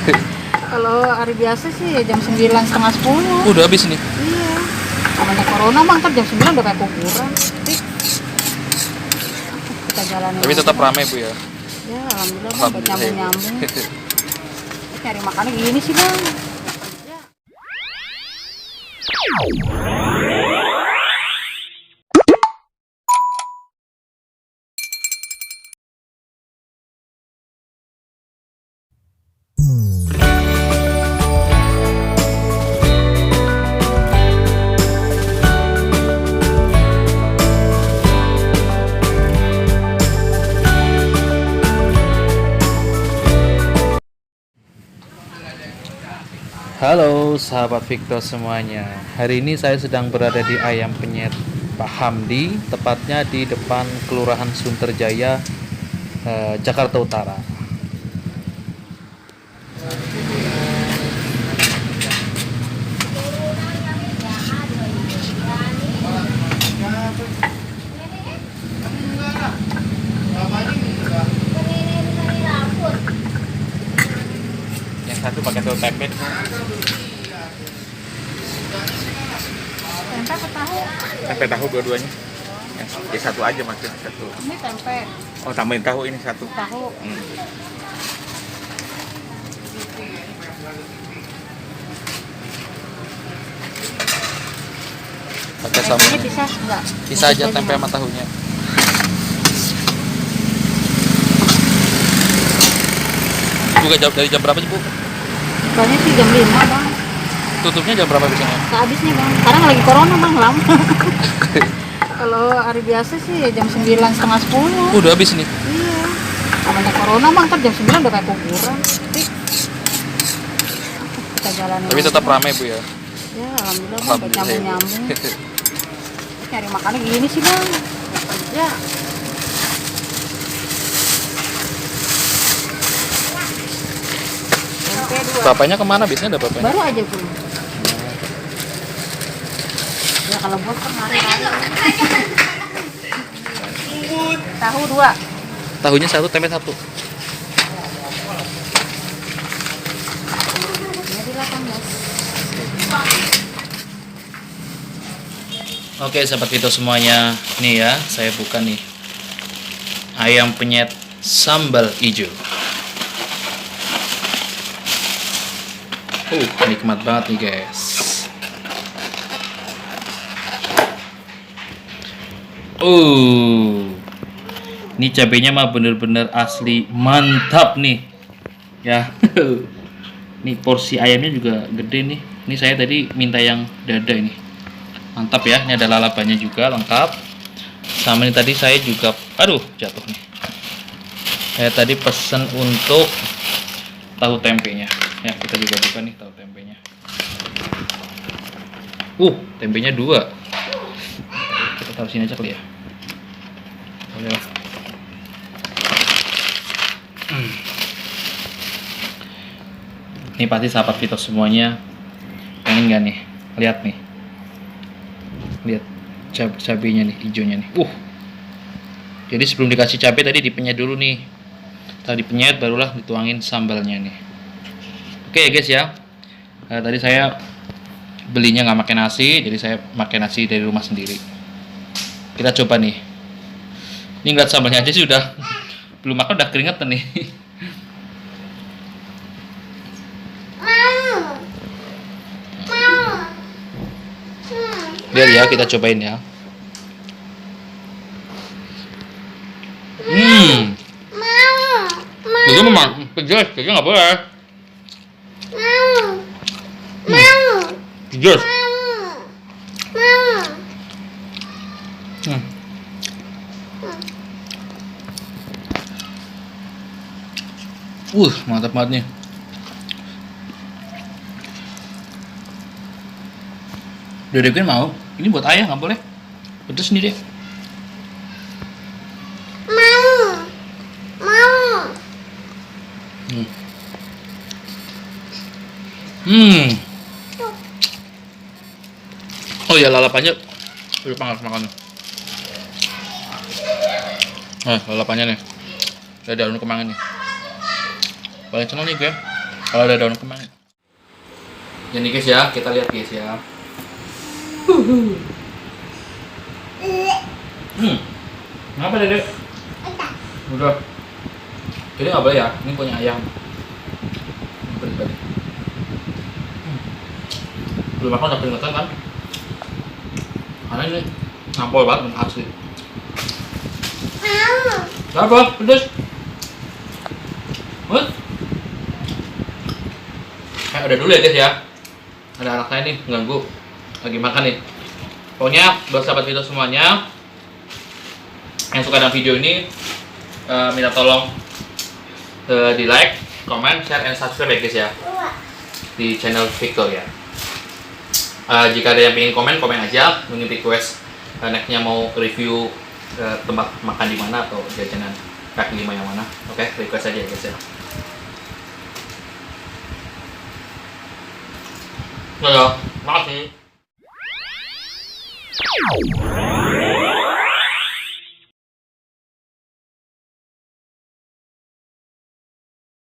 Kalau hari biasa sih jam 9 setengah 10. Udah habis nih. Iya. Namanya corona mah kan jam 9 udah kayak kuburan. Tapi kita jalanin. Tapi tetap aja. ramai Bu ya. Ya alhamdulillah bang, Alhamdulillah ya, Bu. nyambung-nyambung. Cari makannya gini sih bang. Halo sahabat Victor semuanya. Hari ini saya sedang berada di Ayam Penyet Pak Hamdi, tepatnya di depan Kelurahan Sunterjaya, Jakarta Utara. Yang satu pakai tahu tempe. Tempe apa tahu? Tempe tahu dua-duanya. Ya satu aja maksudnya satu. Ini tempe Oh tambahin tahu ini satu. tahu. Pakai sama. Tempenya bisa enggak? Bisa aja tempe sama tahunya. Buka jam dari jam berapa sih Bu? Bukanya sih jam 5 bang. Tutupnya jam berapa biasanya? Habisnya bang. Sekarang lagi corona bang, lama. Kalau hari biasa sih jam 9 setengah 10. Udah habis nih. Iya. Namanya corona bang kan jam 9 udah kayak kuburan. Tapi kita jalanin. Tapi tetap aja. ramai Bu ya. Ya alhamdulillah bang, Alhamdulillah ya, Bu. nyambung-nyambung. Cari makannya gini sih bang. Ya. Tempe 2. Bapaknya kemana biasanya ada bapaknya? Baru aja pulang. Ya kalau buat kan hari-hari. Tahu 2. Tahunya satu, tempe satu. Jadi 18. Oke sahabat Vito semuanya, nih ya saya buka nih ayam penyet sambal hijau. Nikmat banget nih guys. Ini cabenya mah bener-bener asli mantap nih ya. Nih porsi ayamnya juga gede nih. Ini saya tadi minta yang dada ini. Mantap ya, ini ada lalapannya juga lengkap. Sama ini tadi saya juga, aduh jatuh nih. Saya tadi pesen untuk tahu tempenya. Ya kita juga buka nih tahu tempenya. Tempenya 2. Kita taruh sini aja kali ya. Boleh lah. Ini pasti sahabat Vito semuanya pengen nggak nih? Lihat nih. Lihat cabenya nih, hijaunya nih. Jadi sebelum dikasih cabai tadi dipenyet dulu nih. Tadi penyet barulah dituangin sambalnya nih. Oke ya guys ya. Tadi saya belinya nggak pakai nasi, jadi saya pakai nasi dari rumah sendiri. Kita coba nih. Ini ngeliat sambalnya aja sih udah belum makan udah keringetan nih. Biar ya kita cobain ya. Jadi memang pedas, jadi nggak boleh. Pedas. Mantap banget nih. Dedek mau. Ini buat ayah nggak boleh. Pedas nih deh. Oh ya lalapannya udah pangas makan. Lalapannya nih. Ada daun kemangi nih. Paling seneng nih gue. Kalau ada daun kemangi. Jadi guys ya, kita lihat guys ya. Kenapa Dedek? Udah. Jadi nggak boleh ya, ini punya ayam. Tadi. Belum makan udah keringetan kan? Karena ini nampol banget, asli. Apa? Pedes? Udah dulu ya guys ya. Ada anak saya nih ganggu, lagi makan nih. Pokoknya buat sahabat Vito semuanya yang suka dengan video ini, minta tolong di like, comment, share, and subscribe ya guys ya di channel Victor ya. Jika ada yang pengen komen aja, mungkin request nextnya mau review tempat makan di mana atau jajanan kaki lima yang mana. Oke, request aja ya guys ya. Makasih.